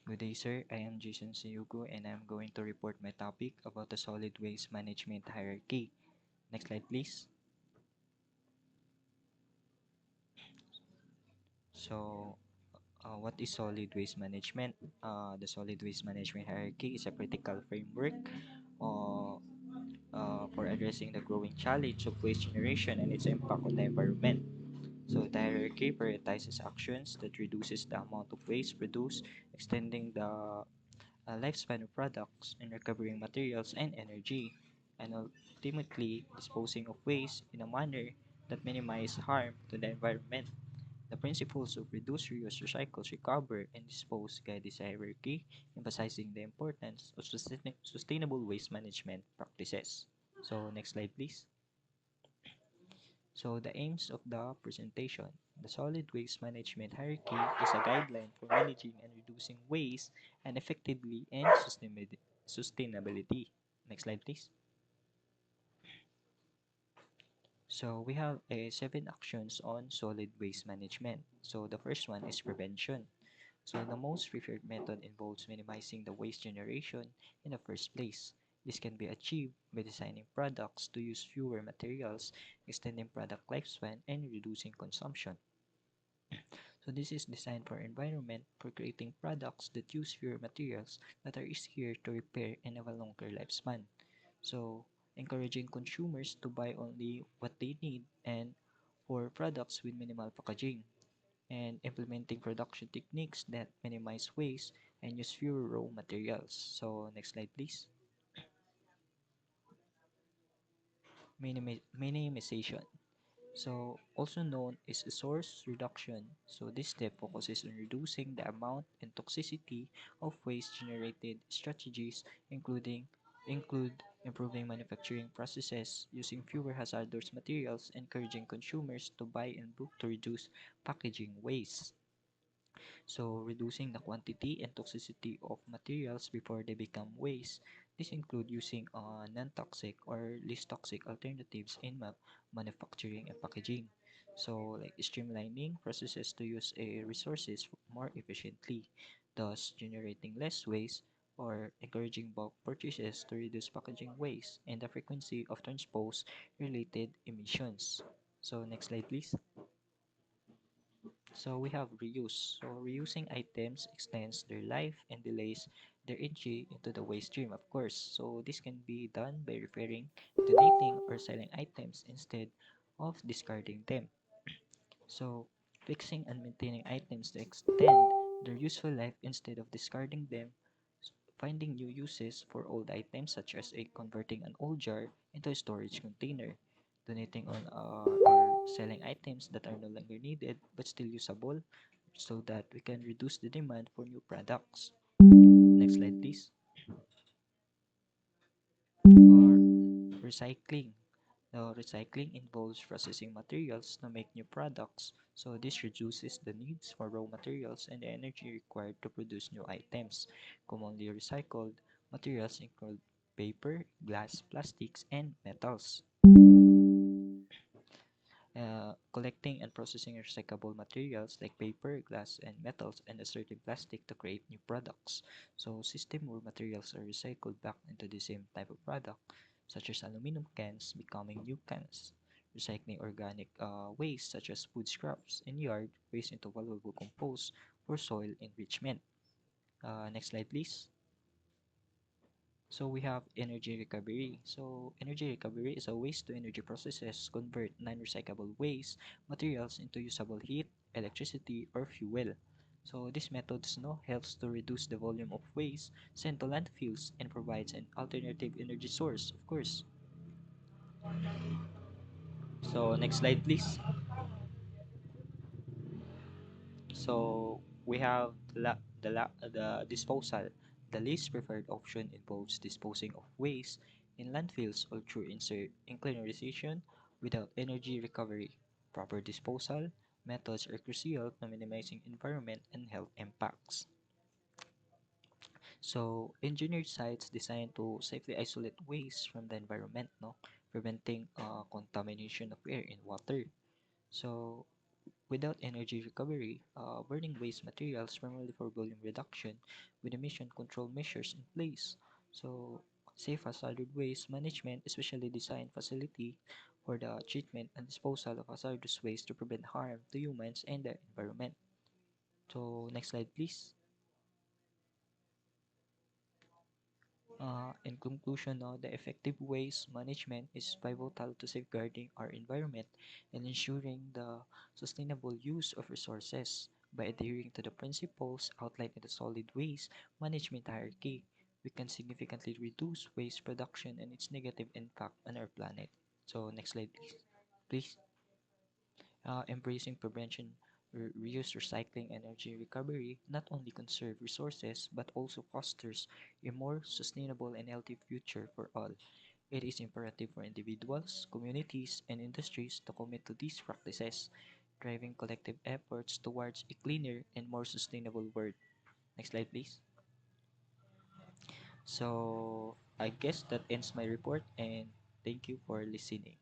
Good day, sir. I am Jason Siyugo and I'm going to report my topic about the solid waste management hierarchy. Next slide, please. So, what is solid waste management? The solid waste management hierarchy is a critical framework uh, for addressing the growing challenge of waste generation and its impact on the environment. So, the hierarchy prioritizes actions that reduces the amount of waste produced, extending the lifespan of products and recovering materials and energy, and ultimately disposing of waste in a manner that minimizes harm to the environment. The principles of reduce, reuse, recycle, recover, and dispose guide this hierarchy, emphasizing the importance of sustainable waste management practices. So, next slide, please. So, the aims of the presentation. The solid waste management hierarchy is a guideline for managing and reducing waste and effectively and sustainability. Next slide, please. So, we have 7 actions on solid waste management. So, the first one is prevention. So, the most preferred method involves minimizing the waste generation in the first place. This can be achieved by designing products to use fewer materials, extending product lifespan, and reducing consumption. So this is designed for environment for creating products that use fewer materials that are easier to repair and have a longer lifespan. So encouraging consumers to buy only what they need and for products with minimal packaging and implementing production techniques that minimize waste and use fewer raw materials. So next slide, please. Minimization. So also known as source reduction. So this step focuses on reducing the amount and toxicity of waste generated. Strategies include improving manufacturing processes, using fewer hazardous materials, encouraging consumers to buy in bulk to reduce packaging waste. So reducing the quantity and toxicity of materials before they become waste. This include using non-toxic or least toxic alternatives in manufacturing and packaging. So like streamlining processes to use resources more efficiently, thus generating less waste or encouraging bulk purchases to reduce packaging waste and the frequency of transpose related emissions. So next slide, please. So we have reuse. So reusing items extends their life and delays their entry into the waste stream, of course. So this can be done by repairing, donating, or selling items instead of discarding them. So fixing and maintaining items to extend their useful life instead of discarding them. Finding new uses for old items such as converting an old jar into a storage container, donating on or selling items that are no longer needed but still usable so that we can reduce the demand for new products. Next slide, please. Or recycling. Now, recycling involves processing materials to make new products, so this reduces the needs for raw materials and the energy required to produce new items. Commonly recycled materials include paper, glass, plastics, and metals. Collecting and processing recyclable materials like paper, glass, and metals and a certain plastic to create new products. So, system where materials are recycled back into the same type of product, such as aluminum cans becoming new cans. Recycling organic waste such as food scraps and yard waste into valuable compost for soil enrichment. Next slide, please. So we have energy recovery. So energy recovery is a waste to energy processes convert non-recyclable waste materials into usable heat, electricity, or fuel. So this methods helps to reduce the volume of waste sent to landfills and provides an alternative energy source, of course. So next slide, please. So we have the disposal. The least preferred option involves disposing of waste in landfills or through incineration without energy recovery. Proper disposal methods are crucial to minimizing environment and health impacts. So, engineered sites designed to safely isolate waste from the environment, preventing contamination of air and water. So, without energy recovery, burning waste materials primarily for volume reduction with emission control measures in place. So, safe hazardous waste management, especially design facility for the treatment and disposal of hazardous waste to prevent harm to humans and the environment. So, next slide, please. In conclusion, the effective waste management is pivotal to safeguarding our environment and ensuring the sustainable use of resources. By adhering to the principles outlined in the solid waste management hierarchy, we can significantly reduce waste production and its negative impact on our planet. So, next slide, please. Please. Embracing prevention, reuse, recycling, energy recovery not only conserve resources but also fosters a more sustainable and healthy future for all. It is imperative for individuals, communities, and industries to commit to these practices, driving collective efforts towards a cleaner and more sustainable world. Next slide, please. So, I guess that ends my report, and thank you for listening.